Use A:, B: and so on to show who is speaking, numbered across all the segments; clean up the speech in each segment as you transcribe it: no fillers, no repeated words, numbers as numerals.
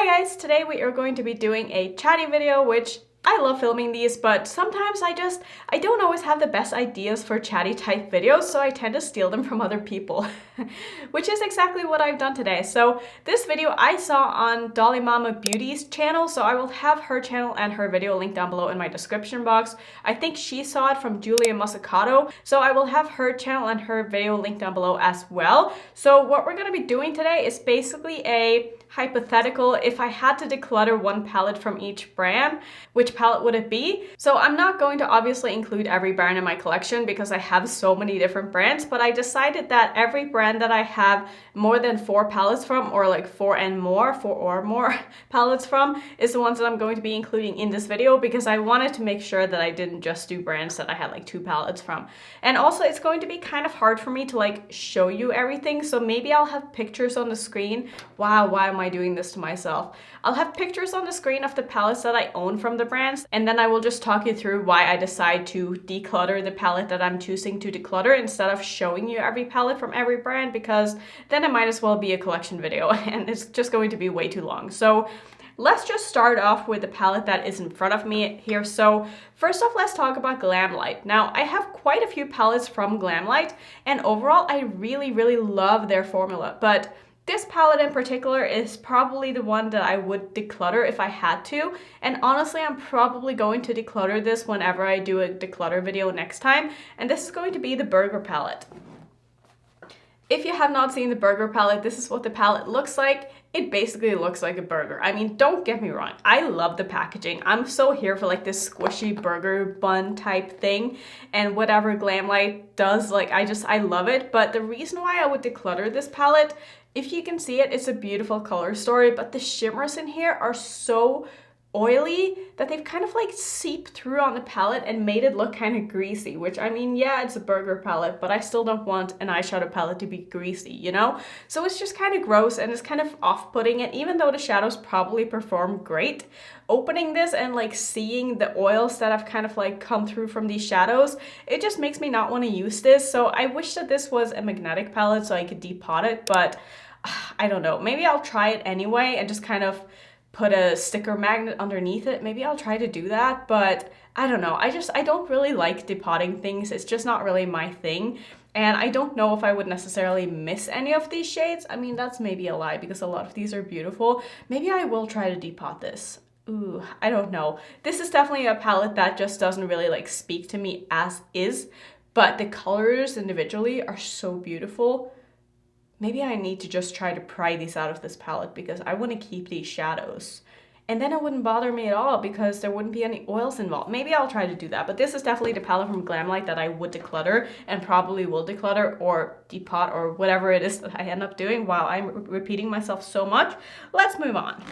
A: Hi guys, today we are going to be doing a chatty video, which I love filming these, but sometimes I don't always have the best ideas for chatty type videos, so I tend to steal them from other people, which is exactly what I've done today. So this video I saw on Dolly Mama Beauty's channel, so I will have her channel and her video linked down below in my description box. I think she saw it from Julia Musicato, so I will have her channel and her video linked down below as well. So what we're going to be doing today is basically a hypothetical, if I had to declutter one palette from each brand, which palette would it be? So I'm not going to obviously include every brand in my collection because I have so many different brands, but I decided that every brand that I have more than 4 palettes from, or like 4 or more palettes from, is the ones that I'm going to be including in this video because I wanted to make sure that I didn't just do brands that I had like 2 palettes from. And also it's going to be kind of hard for me to like show you everything, so maybe I'll have pictures on the screen. Wow, why am I doing this to myself? I'll have pictures on the screen of the palettes that I own from the brands, and then I will just talk you through why I decide to declutter the palette that I'm choosing to declutter instead of showing you every palette from every brand, because then it might as well be a collection video and it's just going to be way too long. So let's just start off with the palette that is in front of me here. So first off, let's talk about Glamlight. Now, I have quite a few palettes from Glamlight, and overall, I really love their formula. But this palette in particular is probably the one that I would declutter if I had to. And honestly, I'm probably going to declutter this whenever I do a declutter video next time. And this is going to be the Burger palette. If you have not seen the Burger palette, this is what the palette looks like. It basically looks like a burger. I mean, don't get me wrong, I love the packaging. I'm so here for like this squishy burger bun type thing, and whatever Glamlight does, like I love it. But the reason why I would declutter this palette, if you can see it, it's a beautiful color story, but the shimmers in here are so oily that they've kind of like seeped through on the palette and made it look kind of greasy, which, I mean, yeah, it's a burger palette, but I still don't want an eyeshadow palette to be greasy, you know? So it's just kind of gross and it's kind of off-putting, and even though the shadows probably perform great, opening this and like seeing the oils that have kind of like come through from these shadows, it just makes me not want to use this. So I wish that this was a magnetic palette so I could depot it, but I don't know. Maybe I'll try it anyway and just kind of put a sticker magnet underneath it. Maybe I'll try to do that, but I don't know. I don't really like depotting things. It's just not really my thing. And I don't know if I would necessarily miss any of these shades. I mean, that's maybe a lie because a lot of these are beautiful. Maybe I will try to depot this. Ooh, I don't know. This is definitely a palette that just doesn't really like speak to me as is, but the colors individually are so beautiful. Maybe I need to just try to pry these out of this palette because I want to keep these shadows. And then it wouldn't bother me at all because there wouldn't be any oils involved. Maybe I'll try to do that. But this is definitely the palette from Glamlight that I would declutter and probably will declutter or depot or whatever it is that I end up doing. Wow, I'm repeating myself so much. Let's move on.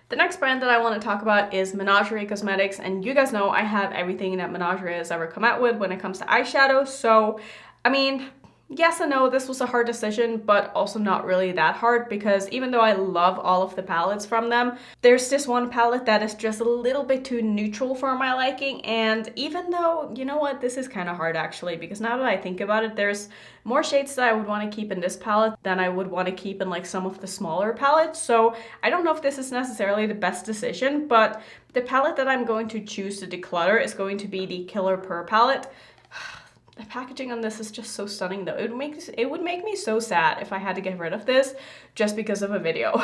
A: The next brand that I want to talk about is Menagerie Cosmetics. And you guys know I have everything that Menagerie has ever come out with when it comes to eyeshadow. So, I mean, yes and no, this was a hard decision, but also not really that hard because even though I love all of the palettes from them, there's this one palette that is just a little bit too neutral for my liking. And even though, you know what, this is kind of hard actually, because now that I think about it, there's more shades that I would want to keep in this palette than I would want to keep in like some of the smaller palettes. So I don't know if this is necessarily the best decision, but the palette that I'm going to choose to declutter is going to be the Colourpop palette. The packaging on this is just so stunning though. It would make me so sad if I had to get rid of this just because of a video.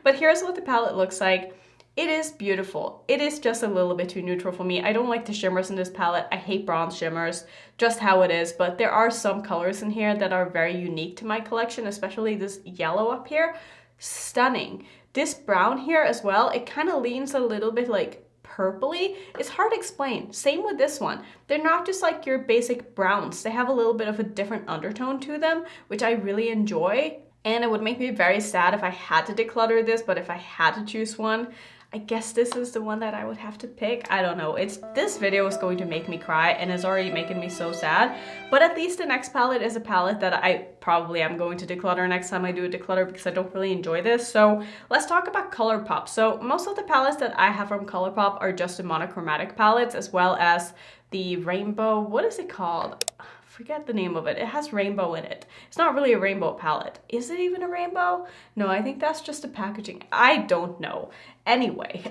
A: But here's what the palette looks like. It is beautiful. It is just a little bit too neutral for me. I don't like the shimmers in this palette. I hate bronze shimmers, just how it is. But there are some colors in here that are very unique to my collection, especially this yellow up here. Stunning. This brown here as well, it kind of leans a little bit like purpley. It's hard to explain. Same with this one. They're not just like your basic browns. They have a little bit of a different undertone to them, which I really enjoy. And it would make me very sad if I had to declutter this, but if I had to choose one, I guess this is the one that I would have to pick. I don't know. This video is going to make me cry and is already making me so sad. But at least the next palette is a palette that I probably am going to declutter next time I do a declutter because I don't really enjoy this. So let's talk about Colourpop. So most of the palettes that I have from Colourpop are just the monochromatic palettes, as well as the rainbow, what is it called? forget the name of it. It has rainbow in it. It's not really a rainbow palette. Is it even a rainbow? No, I think that's just a packaging. I don't know. Anyway,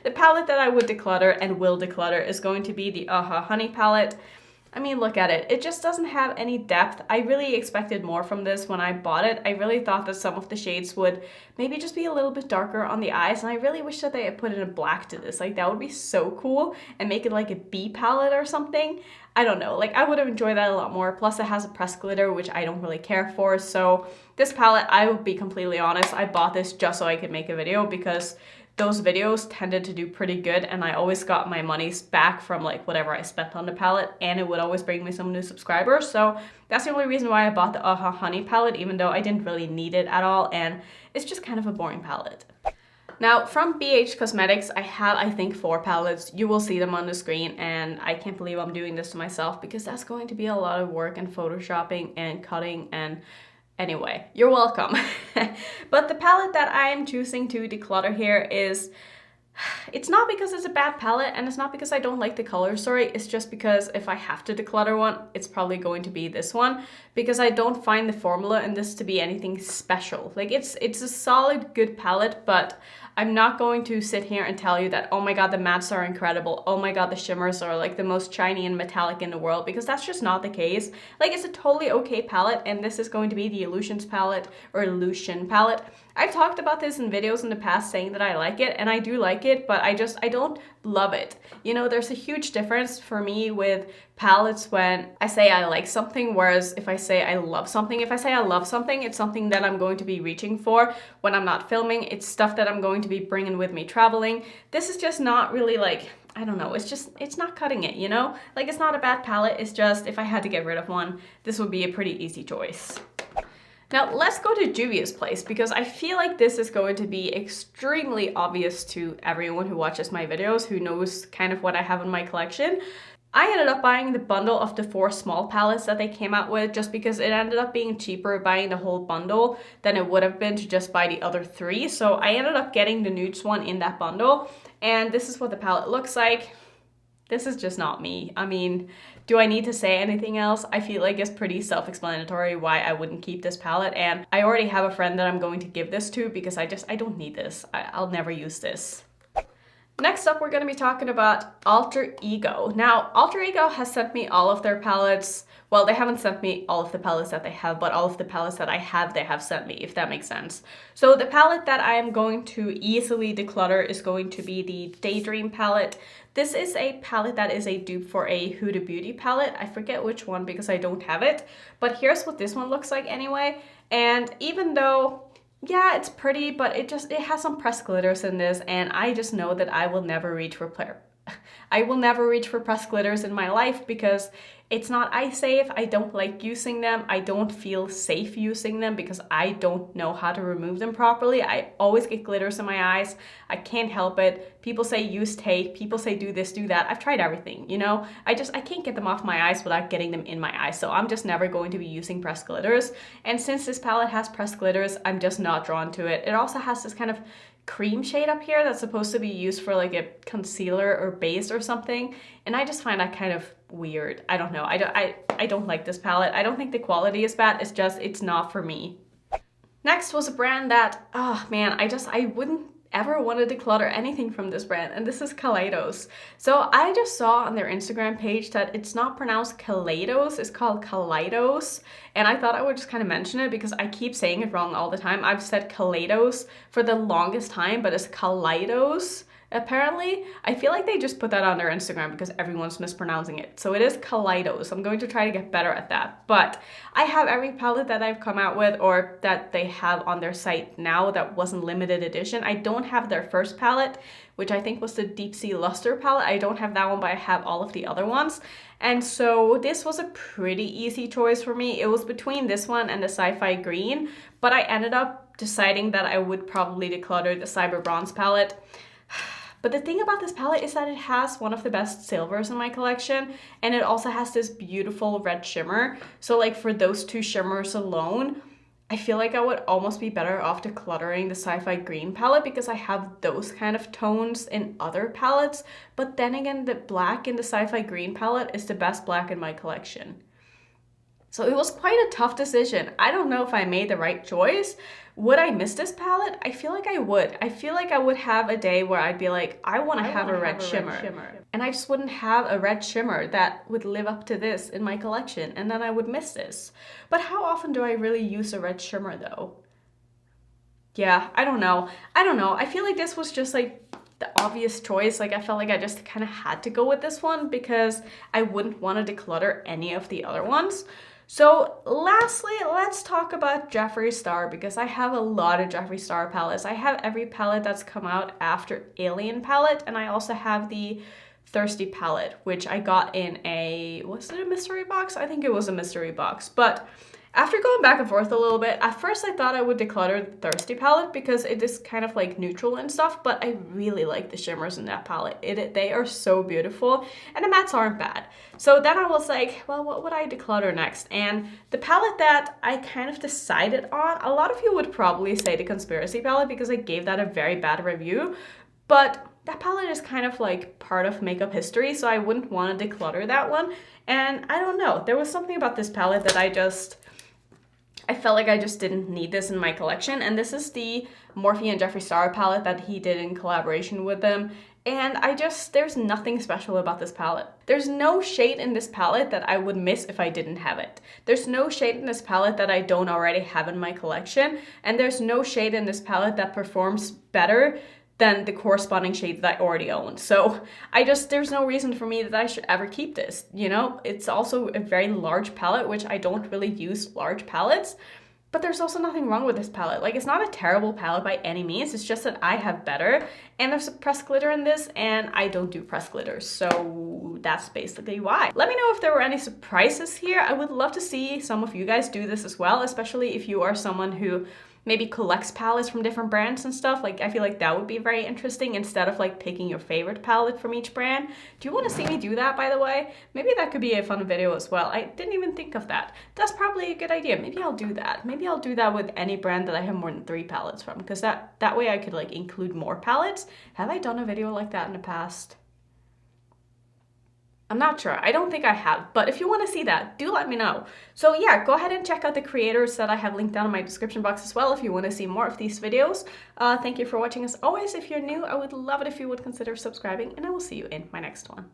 A: the palette that I would declutter and will declutter is going to be the Honey palette. I mean, look at it. It just doesn't have any depth. I really expected more from this when I bought it. I really thought that some of the shades would maybe just be a little bit darker on the eyes, and I really wish that they had put in a black to this. Like, that would be so cool, and make it like a B palette or something. I don't know, like I would have enjoyed that a lot more. Plus it has a pressed glitter, which I don't really care for. So this palette, I will be completely honest, I bought this just so I could make a video because those videos tended to do pretty good, and I always got my monies back from like whatever I spent on the palette, and it would always bring me some new subscribers. So that's the only reason why I bought the Honey palette, even though I didn't really need it at all, and it's just kind of a boring palette. Now from BH Cosmetics, I have I think 4 palettes. You will see them on the screen, and I can't believe I'm doing this to myself because that's going to be a lot of work and photoshopping and cutting and anyway, you're welcome. But the palette that I am choosing to declutter here is, it's not because it's a bad palette, and it's not because I don't like the color story. It's just because if I have to declutter one, it's probably going to be this one, because I don't find the formula in this to be anything special. Like it's a solid, good palette, but I'm not going to sit here and tell you that, oh my god, the mattes are incredible, oh my god, the shimmers are like the most shiny and metallic in the world, because that's just not the case. Like, it's a totally okay palette, and this is going to be the Illusions palette, or Illusion palette. I've talked about this in videos in the past saying that I like it, and I do like it, but I don't love it. You know, there's a huge difference for me with palettes when I say I like something, whereas if I say I love something, if I say I love something, it's something that I'm going to be reaching for when I'm not filming. It's stuff that I'm going to be bringing with me traveling. This is just not really like, I don't know, it's not cutting it, you know? Like, it's not a bad palette, it's just if I had to get rid of one, this would be a pretty easy choice. Now let's go to Juvia's place, because I feel like this is going to be extremely obvious to everyone who watches my videos, who knows kind of what I have in my collection. I ended up buying the bundle of the 4 small palettes that they came out with, just because it ended up being cheaper buying the whole bundle than it would have been to just buy the other 3. So I ended up getting the nudes one in that bundle, and this is what the palette looks like. This is just not me. I mean, do I need to say anything else? I feel like it's pretty self-explanatory why I wouldn't keep this palette, and I already have a friend that I'm going to give this to because I don't need this. I'll never use this. Next up, we're going to be talking about Alter Ego. Now, Alter Ego has sent me all of their palettes. Well, they haven't sent me all of the palettes that they have, but all of the palettes that I have, they have sent me, if that makes sense. So the palette that I am going to easily declutter is going to be the Daydream palette. This is a palette that is a dupe for a Huda Beauty palette. I forget which one because I don't have it, but here's what this one looks like anyway. And even though, yeah, it's pretty, but it has some pressed glitters in this, and I just know that I will never reach for pressed glitters in my life because it's not eye safe. I don't like using them. I don't feel safe using them because I don't know how to remove them properly. I always get glitters in my eyes. I can't help it. People say use tape. People say do this, do that. I've tried everything, you know? I can't get them off my eyes without getting them in my eyes. So I'm just never going to be using pressed glitters. And since this palette has pressed glitters, I'm just not drawn to it. It also has this kind of cream shade up here that's supposed to be used for like a concealer or base or something, and I just find that kind of weird. I don't know. I don't like this palette. I don't think the quality is bad. It's not for me. Next was a brand that, oh man, I wouldn't ever want to declutter anything from this brand, and this is Calais Dose. So I just saw on their Instagram page that it's not pronounced Calais Dose, it's called Calais Dose, and I thought I would just kind of mention it because I keep saying it wrong all the time. I've said Calais Dose for the longest time, but it's Calais Dose. Apparently, I feel like they just put that on their Instagram because everyone's mispronouncing it. So it is Calais Dose. I'm going to try to get better at that. But I have every palette that I've come out with or that they have on their site now that wasn't limited edition. I don't have their first palette, which I think was the Deep Sea Luster palette. I don't have that one, but I have all of the other ones. And so this was a pretty easy choice for me. It was between this one and the Sci-Fi Green, but I ended up deciding that I would probably declutter the Cyber Bronze palette. But the thing about this palette is that it has one of the best silvers in my collection, and it also has this beautiful red shimmer. So like for those 2 shimmers alone, I feel like I would almost be better off decluttering the Sci-Fi Green palette because I have those kind of tones in other palettes. But then again, the black in the Sci-Fi Green palette is the best black in my collection. So it was quite a tough decision. I don't know if I made the right choice. Would I miss this palette? I feel like I would. I feel like I would have a day where I'd be like, I want to have a red shimmer. And I just wouldn't have a red shimmer that would live up to this in my collection, and then I would miss this. But how often do I really use a red shimmer though? Yeah, I don't know. I feel like this was just like the obvious choice. Like I felt like I just kind of had to go with this one because I wouldn't want to declutter any of the other ones. So lastly, let's talk about Jeffree Star because I have a lot of Jeffree Star palettes. I have every palette that's come out after Alien palette, and I also have the Thirsty palette, which I got in was it a mystery box? I think it was a mystery box. But after going back and forth a little bit, at first I thought I would declutter the Thirsty palette because it is kind of like neutral and stuff, but I really like the shimmers in that palette. They are so beautiful, and the mattes aren't bad. So then I was like, well, what would I declutter next? And the palette that I kind of decided on, a lot of you would probably say the Conspiracy palette because I gave that a very bad review, but that palette is kind of like part of makeup history, so I wouldn't want to declutter that one. And I don't know, there was something about this palette that I felt like I just didn't need this in my collection, and this is the Morphe and Jeffree Star palette that he did in collaboration with them, and there's nothing special about this palette. There's no shade in this palette that I would miss if I didn't have it. There's no shade in this palette that I don't already have in my collection, and there's no shade in this palette that performs better than the corresponding shade that I already own. So there's no reason for me that I should ever keep this, you know? It's also a very large palette, which I don't really use large palettes, but there's also nothing wrong with this palette. Like, it's not a terrible palette by any means, it's just that I have better, and there's pressed glitter in this, and I don't do pressed glitter, so that's basically why. Let me know if there were any surprises here. I would love to see some of you guys do this as well, especially if you are someone who maybe collects palettes from different brands and stuff. Like, I feel like that would be very interesting instead of like picking your favorite palette from each brand. Do you want to see me do that, by the way? Maybe that could be a fun video as well. I didn't even think of that. That's probably a good idea. Maybe I'll do that. Maybe I'll do that with any brand that I have more than 3 palettes from, because that way I could like include more palettes. Have I done a video like that in the past? I'm not sure. I don't think I have, but if you want to see that, do let me know. So yeah, go ahead and check out the creators that I have linked down in my description box as well if you want to see more of these videos. Thank you for watching as always. If you're new, I would love it if you would consider subscribing, and I will see you in my next one.